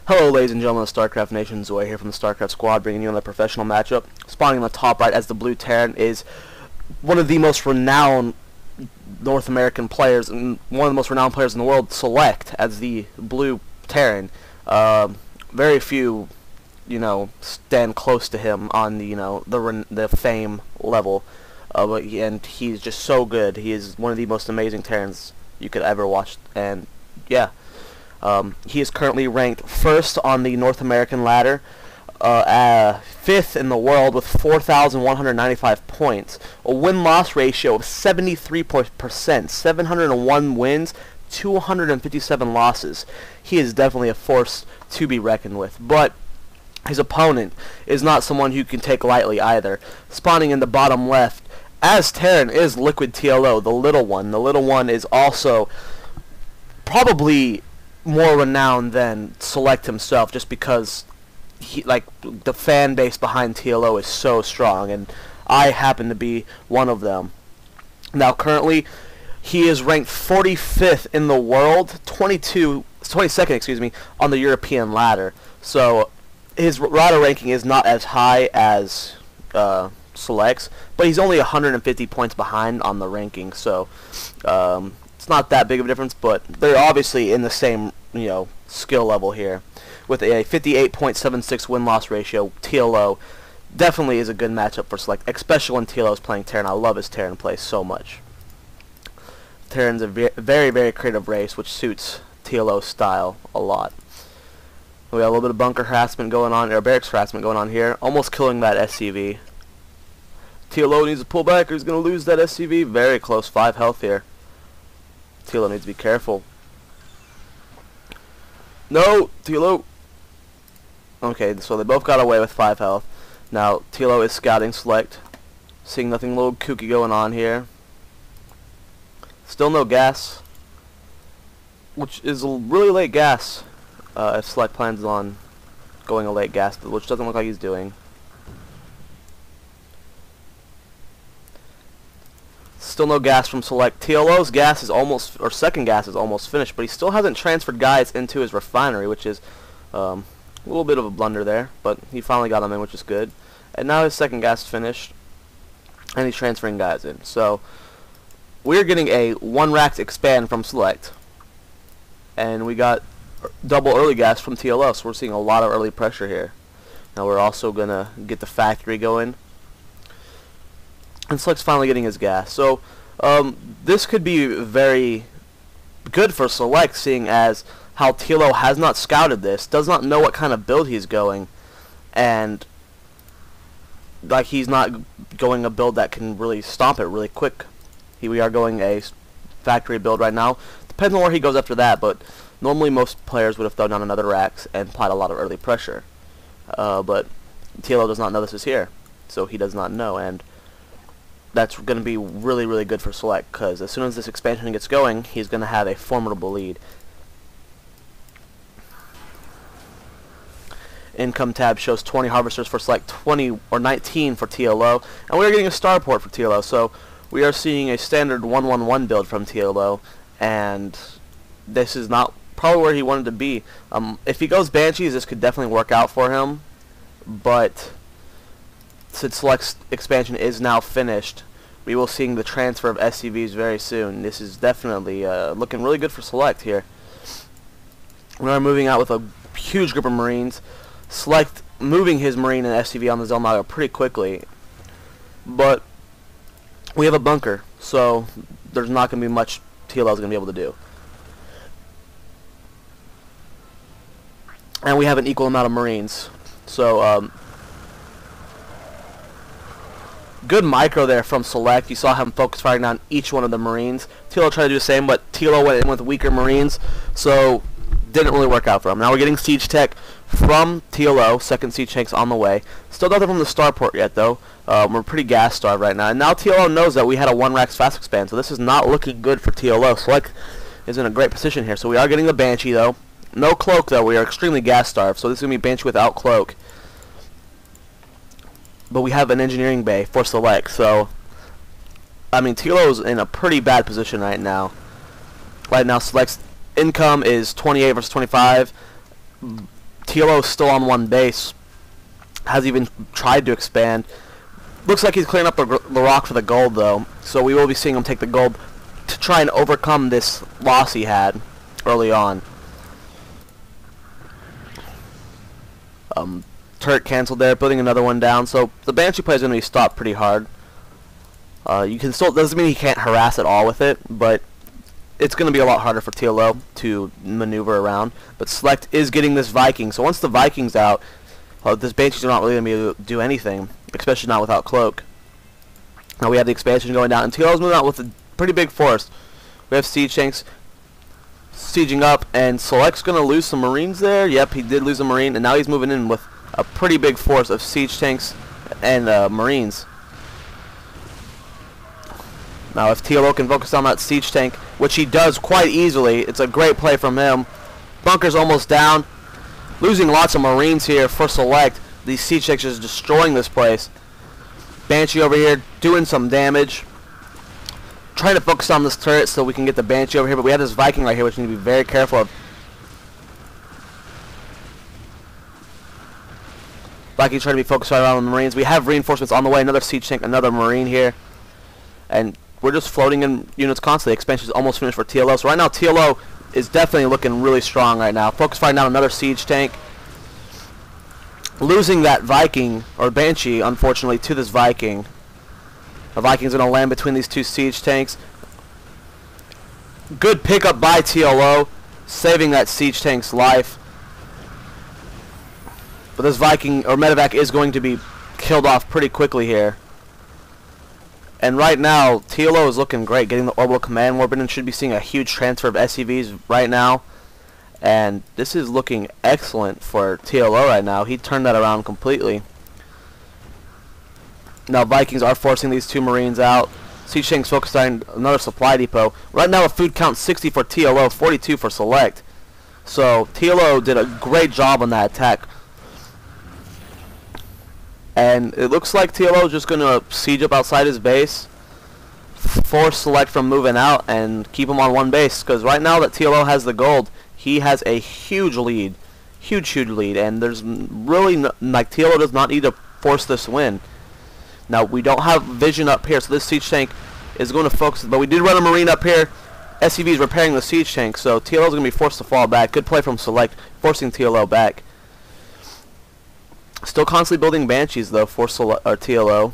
Hello ladies and gentlemen of Starcraft Nation, Zoe here from the Starcraft Squad, bringing you another professional matchup. Spawning on the top right as the blue Terran is one of the most renowned North American players, and one of the most renowned players in the world, Select, as the blue Terran. Very few, stand close to him on the, the fame level. And he's just so good. He is one of the most amazing Terrans you could ever watch, and yeah. He is currently ranked first on the North American ladder, fifth in the world with 4,195 points, a win-loss ratio of 73%, 701 wins, 257 losses. He is definitely a force to be reckoned with, but his opponent is not someone who can take lightly either. Spawning in the bottom left, as Terran, is LiquidTLO, the little one. The little one is also probably more renowned than Select himself, just because the fan base behind TLO is so strong, and I happen to be one of them. Now currently he is ranked 45th in the world, 22nd on the European ladder. So his ladder ranking is not as high as Select's, but he's only 150 points behind on the ranking, so it's not that big of a difference, but they're obviously in the same, skill level here. With a 58.76 win-loss ratio, TLO definitely is a good matchup for Select, especially when TLO is playing Terran. I love his Terran play so much. Terran's a very, very creative race, which suits TLO's style a lot. We got a little bit of bunker harassment going on, or barracks harassment going on here, almost killing that SCV. TLO needs to pull back, or he's going to lose that SCV. Very close, 5 health here. TLO needs to be careful. No, TLO. Okay, so they both got away with 5 health. Now TLO is scouting Select, seeing nothing a little kooky going on here. Still no gas, which is a really late gas if Select plans on going a late gas, which doesn't look like he's doing. Still no gas from Select. TLO's gas is almost, or second gas is almost finished, but he still hasn't transferred guys into his refinery, which is a little bit of a blunder there, but he finally got them in, which is good. And now his second gas is finished, and he's transferring guys in. So we're getting a 1 rack expand from Select, and we got double early gas from TLO, so we're seeing a lot of early pressure here. Now we're also going to get the factory going. And Select's finally getting his gas. So this could be very good for Select, seeing as how TLO has not scouted this, does not know what kind of build he's going, and he's not going a build that can really stomp it really quick. We are going a factory build right now. Depends on where he goes after that, but normally most players would have thrown down another racks and applied a lot of early pressure. But TLO does not know this is here, so he does not know, and that's going to be really, really good for Select, because as soon as this expansion gets going, he's going to have a formidable lead. Income tab shows 20 harvesters for Select, 20 or 19 for TLO, and we are getting a starport for TLO, so we are seeing a standard 1-1-1 build from TLO, and this is not probably where he wanted to be. If he goes Banshees, this could definitely work out for him, but since Select's expansion is now finished, we will see the transfer of SCVs very soon. This is definitely looking really good for Select here. We are moving out with a huge group of Marines. Select moving his Marine and SCV on the xel'naga pretty quickly, but we have a bunker, so there's not going to be much TLO is going to be able to do. And we have an equal amount of Marines, so good micro there from Select. You saw him focus firing down each one of the Marines. TLO tried to do the same, but TLO went in with weaker Marines, so didn't really work out for him. Now we're getting siege tech from TLO. Second siege tank's on the way. Still nothing from the starport yet, though. We're pretty gas starved right now. And now TLO knows that we had a 1 rack fast expand, so this is not looking good for TLO. Select is in a great position here. So we are getting the Banshee, though. No cloak, though. We are extremely gas starved, so this is going to be Banshee without cloak. But we have an engineering bay for Select, so I mean, TLO's in a pretty bad position right now. Right now, Select's income is 28 versus 25. TLO is still on one base. Hasn't even tried to expand. Looks like he's clearing up the rock for the gold, though. So we will be seeing him take the gold to try and overcome this loss he had early on. Turret canceled there, putting another one down. So the Banshee play is going to be stopped pretty hard. You can still, doesn't mean he can't harass at all with it, but it's going to be a lot harder for TLO to maneuver around. But Select is getting this Viking. So once the Viking's out, this Banshee's not really going to be able to do anything, especially not without Cloak. Now we have the expansion going down, and TLO's moving out with a pretty big force. We have Siege Tanks sieging up, and Select's going to lose some Marines there. Yep, he did lose a Marine, and now he's moving in with a pretty big force of Siege Tanks and Marines. Now if TLO can focus on that Siege Tank, which he does quite easily, it's a great play from him. Bunker's almost down. Losing lots of Marines here for Select. These Siege Tanks is destroying this place. Banshee over here doing some damage. Trying to focus on this turret so we can get the Banshee over here, but we have this Viking right here which we need to be very careful of. Viking trying to be focused right around on the Marines. We have reinforcements on the way. Another Siege Tank, another Marine here. And we're just floating in units constantly. Expansion is almost finished for TLO. So right now TLO is definitely looking really strong right now. Focus fighting down another Siege Tank. Losing that Viking, or Banshee, unfortunately, to this Viking. The Viking's going to land between these two Siege Tanks. Good pickup by TLO, saving that Siege Tank's life. But this Viking, or Medevac, is going to be killed off pretty quickly here. And right now, TLO is looking great, getting the Orbital Command Warp in, and should be seeing a huge transfer of SCVs right now. And this is looking excellent for TLO right now. He turned that around completely. Now Vikings are forcing these two Marines out. Siege Tank's focused on another supply depot. Right now a food count 60 for TLO, 42 for Select. So TLO did a great job on that attack. And it looks like TLO is just going to siege up outside his base, force Select from moving out, and keep him on one base. Because right now that TLO has the gold, he has a huge lead. Huge lead. And there's really, like, TLO does not need to force this win. Now, we don't have vision up here, so this Siege Tank is going to focus. But we did run a Marine up here. SCV is repairing the Siege Tank, so TLO is going to be forced to fall back. Good play from Select, forcing TLO back. Still constantly building Banshees, though, for TLO.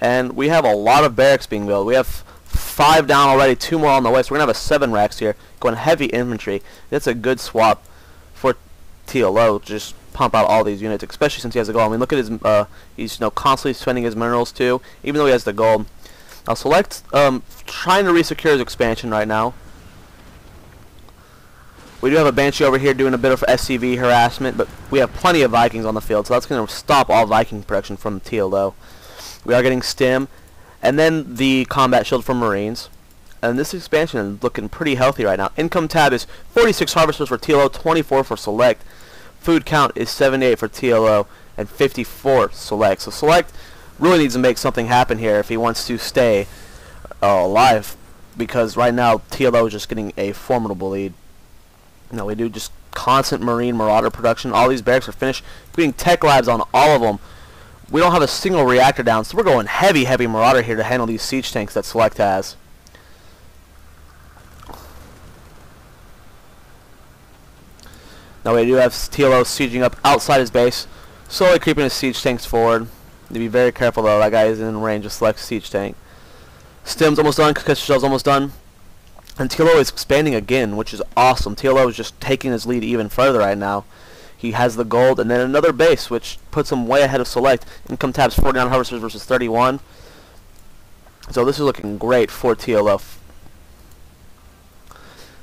And we have a lot of barracks being built. We have 5 down already, 2 more on the way, so we're going to have a 7 racks here, going heavy infantry. That's a good swap for TLO. Just pump out all these units, especially since he has the gold. I mean, look at his, he's constantly spending his minerals too, even though he has the gold. Now Select, trying to resecure his expansion right now. We do have a Banshee over here doing a bit of SCV harassment, but we have plenty of Vikings on the field, so that's going to stop all Viking production from TLO. We are getting Stim, and then the combat shield from Marines. And this expansion is looking pretty healthy right now. Income tab is 46 harvesters for TLO, 24 for Select. Food count is 78 for TLO and 54 Select. So Select really needs to make something happen here if he wants to stay alive, because right now TLO is just getting a formidable lead. Now we do just constant Marine Marauder production. All these barracks are finished. We're getting tech labs on all of them. We don't have a single reactor down, so we're going heavy Marauder here to handle these Siege Tanks that Select has. Now we do have TLO sieging up outside his base, slowly creeping his Siege Tanks forward. Need to be very careful though, that guy is in range of Select Siege Tank. Stim's almost done, Concussion Shell's almost done. And TLO is expanding again, which is awesome. TLO is just taking his lead even further right now. He has the gold, and then another base, which puts him way ahead of Select. Income tabs 49 harvesters versus 31. So this is looking great for TLO.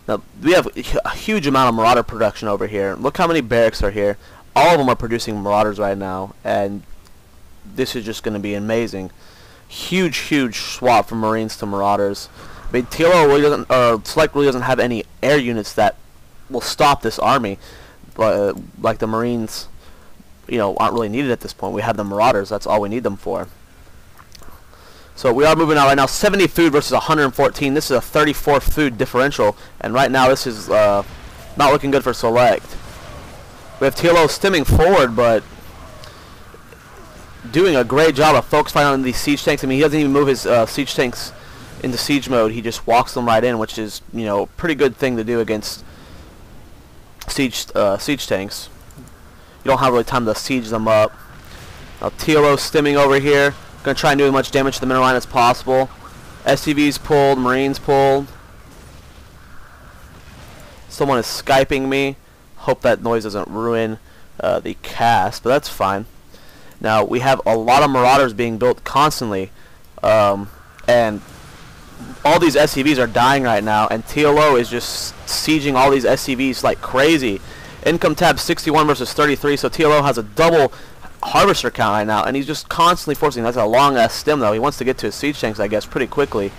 Now, we have a huge amount of Marauder production over here. Look how many barracks are here. All of them are producing Marauders right now, and this is just going to be amazing. Huge swap from Marines to Marauders. I mean, TLO really doesn't, Select really doesn't have any air units that will stop this army. But, like the Marines, you know, aren't really needed at this point. We have the Marauders. That's all we need them for. So we are moving out right now. 70 food versus 114. This is a 34 food differential, and right now this is not looking good for Select. We have TLO stimming forward, but doing a great job of focus fighting on these siege tanks. I mean, he doesn't even move his siege tanks into siege mode. He just walks them right in, which is, you know, a pretty good thing to do against siege tanks. You don't have really time to siege them up. Now TLO stimming over here. Gonna try and do as much damage to the mineral line as possible. SCVs pulled, Marines pulled. Someone is Skyping me. Hope that noise doesn't ruin the cast, but that's fine. Now we have a lot of Marauders being built constantly, and all these SCVs are dying right now, and TLO is just sieging all these SCVs like crazy. Income tab 61 versus 33, so TLO has a double harvester count right now, and he's just constantly forcing. That's a long ass stem though. He wants to get to his siege tanks, I guess, pretty quickly.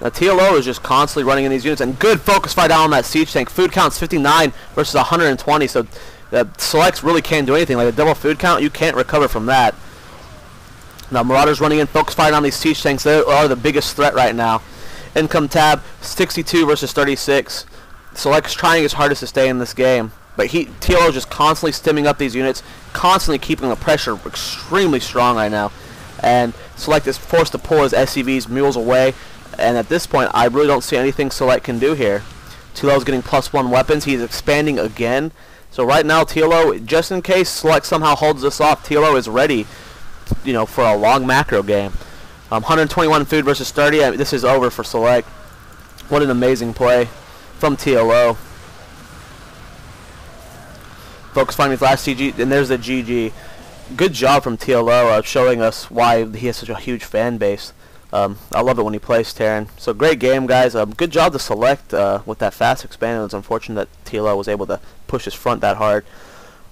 Now TLO is just constantly running in these units, and good focus fight down on that siege tank. Food count's 59 versus 120, so the selects really can't do anything. Like a double food count, you can't recover from that. Now Marauders running in, focus fighting on these siege tanks. They are the biggest threat right now. Income tab 62 versus 36. Select's trying his hardest to stay in this game, but TLO is just constantly stimming up these units, constantly keeping the pressure extremely strong right now. And Select is forced to pull his SCVs, mules away. And at this point, I really don't see anything Select can do here. TLO is getting +1 weapons. He's expanding again. So right now, TLO, just in case Select somehow holds this off, TLO is ready, you know, for a long macro game. 121 food versus 30. I mean, this is over for Select. What an amazing play from TLO. Focus finding his last CG, and there's the GG. Good job from TLO showing us why he has such a huge fan base. I love it when he plays Terran. So great game, guys. Good job to Select with that fast expand. It's unfortunate that TLO was able to push his front that hard.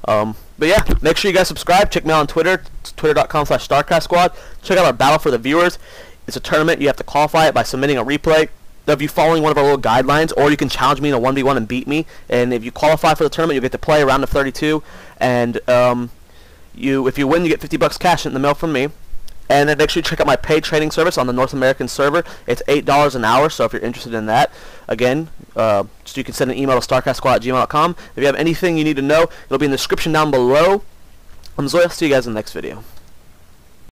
But yeah, make sure you guys subscribe. Check me out on Twitter, twitter.com/Starcraft Squad. Check out our Battle for the Viewers. It's a tournament. You have to qualify it by submitting a replay of you following one of our little guidelines, or you can challenge me in a 1v1 and beat me. And if you qualify for the tournament, you get to play a round of 32. And if you win, you get $50 cash in the mail from me. And then make sure you check out my paid training service on the North American server. It's $8 an hour, so if you're interested in that, again, so you can send an email to starcraftsquad@gmail.com. If you have anything you need to know, it'll be in the description down below. I'm Zoya. See you guys in the next video.